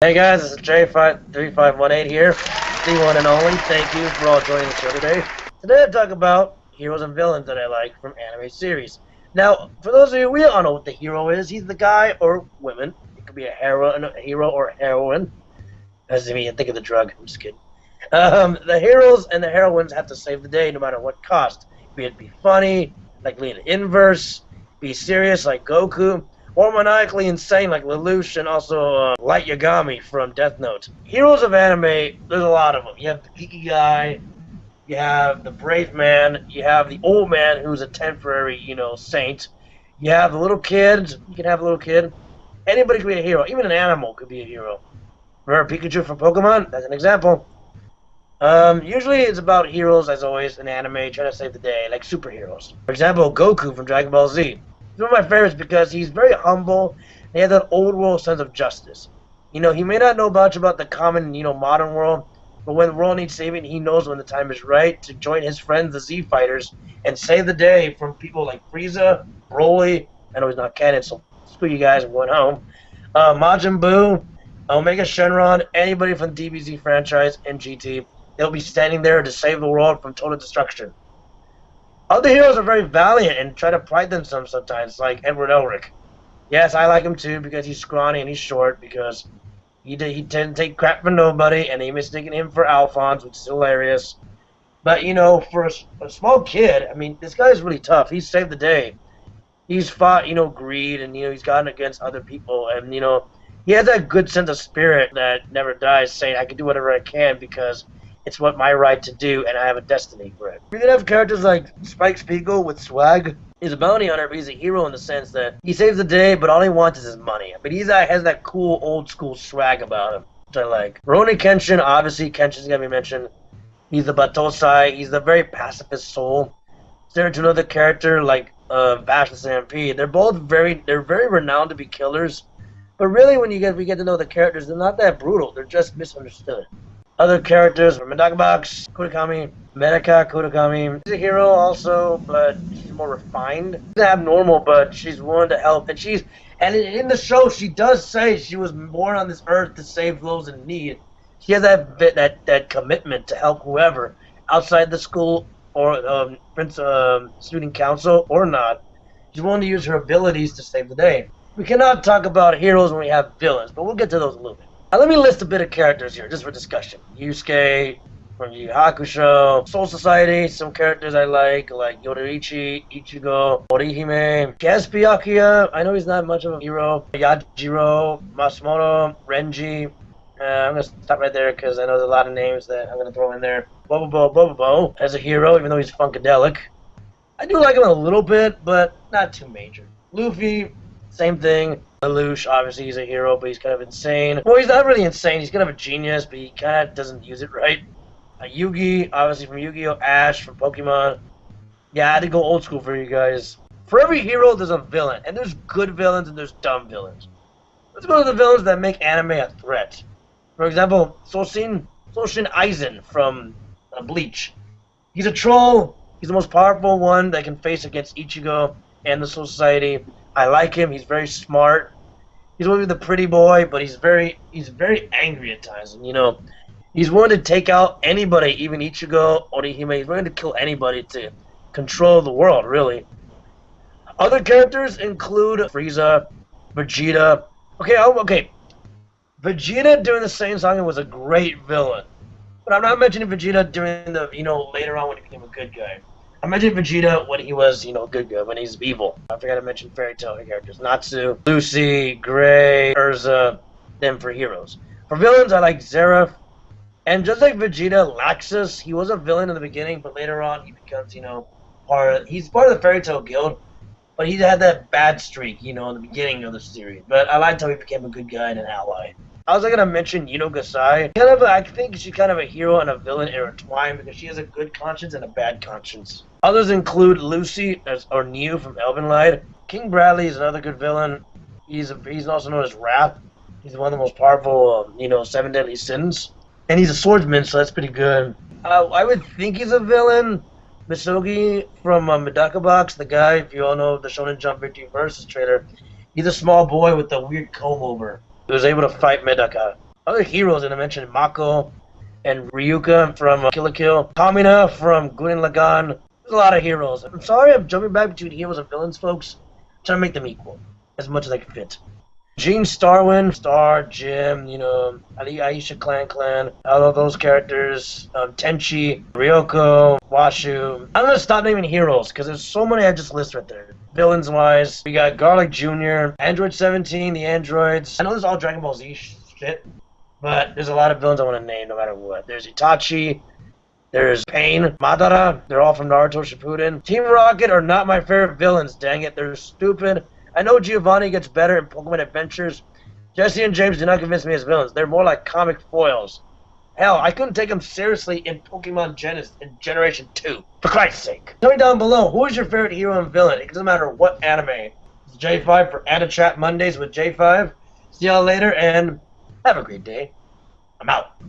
Hey guys, this is J53518 here, the one and only. Thank you for all joining the show today. Today I talk about heroes and villains that I like from anime series. Now, for those of you, we all know what the hero is. He's the guy or woman. It could be a hero or a heroine. As I mean, think of the drug. I'm just kidding. The heroes and the heroines have to save the day no matter what cost. Be it be funny, like Leon Inverse, be serious like Goku, or maniacally insane like Lelouch and also Light Yagami from Death Note. Heroes of anime, there's a lot of them. You have the geeky guy, you have the brave man, you have the old man who's a temporary, saint. You have the little kids, you can have a little kid. Anybody could be a hero, even an animal could be a hero. Remember Pikachu from Pokemon? That's an example. Usually it's about heroes, as always, in anime, trying to save the day, like superheroes. For example, Goku from Dragon Ball Z. He's one of my favorites because he's very humble, and he has that old world sense of justice. He may not know much about the common, modern world, but when the world needs saving, he knows when the time is right to join his friends, the Z Fighters, and save the day from people like Frieza, Broly. I know he's not canon, so screw you guys, I'm going home. Majin Buu, Omega Shenron, anybody from the DBZ franchise and GT, they'll be standing there to save the world from total destruction. Other heroes are very valiant and try to pride themselves sometimes, like Edward Elric. Yes, I like him too because he's scrawny and he's short, because he didn't take crap from nobody, and they mistaken him for Alphonse, which is hilarious. But, for a small kid, I mean, this guy's really tough. He's saved the day. He's fought, greed, and, he's gotten against other people, and, he has that good sense of spirit that never dies, saying, I can do whatever I can because it's what my right to do, and I have a destiny for it. We could have characters like Spike Spiegel with swag. He's a bounty hunter, but he's a hero in the sense that he saves the day, but all he wants is his money. But he has that cool, old-school swag about him, which I like. Rurouni Kenshin, obviously, Kenshin's gotta be mentioned. He's the Batosai. He's the very pacifist soul. Similar to another character like Vash and Stampede. They're very renowned to be killers. But really, when we get to know the characters, they're not that brutal. They're just misunderstood. Other characters from Medaka Box, Kurakami, Medaka Kurakami. She's a hero also, but she's more refined. She's abnormal, but she's willing to help. And in the show, she does say she was born on this earth to save those in need. She has that commitment to help whoever, outside the school or student council or not. She's willing to use her abilities to save the day. We cannot talk about heroes when we have villains, but we'll get to those in a little bit. Now, let me list a bit of characters here, just for discussion. Yusuke from Yu Yu Hakusho, Soul Society, some characters I like Yoruichi, Ichigo, Orihime, Gatsby Akiya, I know he's not much of a hero, Yajiro, Masumoto, Renji. I'm going to stop right there because I know there's a lot of names that I'm going to throw in there. Bobo as a hero, even though he's funkadelic. I do like him a little bit, but not too major. Luffy, same thing. Lelouch, obviously he's a hero, but he's kind of insane. Well, he's not really insane. He's kind of a genius, but he kind of doesn't use it right. Yugi, obviously from Yu-Gi-Oh! Ash from Pokemon. Yeah, I had to go old school for you guys. For every hero, there's a villain. And there's good villains and there's dumb villains. Let's go to the villains that make anime a threat. For example, Soshin Aizen from Bleach. He's a troll. He's the most powerful one that can face against Ichigo and the Soul Society. I like him. He's very smart. He's really the pretty boy, but he's very angry at times. And, he's willing to take out anybody, even Ichigo, Orihime. He's willing to kill anybody to control the world, really. Other characters include Frieza, Vegeta. Okay. Vegeta during the Saiyan Saga was a great villain. But I'm not mentioning Vegeta during the, later on when he became a good guy. I mentioned Vegeta when he was, good guy, when he's evil. I forgot to mention fairy tale characters. Natsu, Lucy, Gray, Urza, them for heroes. For villains, I like Zeref. And just like Vegeta, Laxus, he was a villain in the beginning, but later on he becomes, he's part of the fairy tale guild. But he had that bad streak, in the beginning of the series. But I liked how he became a good guy and an ally. I was going to mention Yuno Gasai. I think she's kind of a hero and a villain intertwined because she has a good conscience and a bad conscience. Others include Lucy or Niu from Elvenlied. King Bradley is another good villain. He's also known as Wrath. He's one of the most powerful, 7 deadly sins. And he's a swordsman, so that's pretty good. I would think he's a villain. Misogi from Medaka Box, the guy, if you all know the Shonen Jump Victory Versus trailer, he's a small boy with a weird comb over. He was able to fight Medaka. Other heroes that I mentioned, Mako and Ryuka from Kill la Kill, Kamina from Gurren Lagann. There's a lot of heroes. I'm sorry I'm jumping back between heroes and villains, folks. I'm trying to make them equal as much as I can fit. Gene Starwin, Star, Jim, Aisha Clan, all of those characters, Tenchi, Ryoko, Washu. I'm gonna stop naming heroes because there's so many I just list right there. Villains wise, we got Garlic Jr., Android 17, the androids. I know this is all Dragon Ball Z shit, but there's a lot of villains I want to name no matter what. There's Itachi, there's Pain, Madara, they're all from Naruto Shippuden. Team Rocket are not my favorite villains, dang it, they're stupid. I know Giovanni gets better in Pokemon Adventures. Jesse and James do not convince me as villains. They're more like comic foils. Hell, I couldn't take them seriously in Pokemon Generation 2. For Christ's sake. Tell me down below, who is your favorite hero and villain? It doesn't matter what anime. It's J5 for Anna Chat Mondays with J5. See y'all later, and have a great day. I'm out.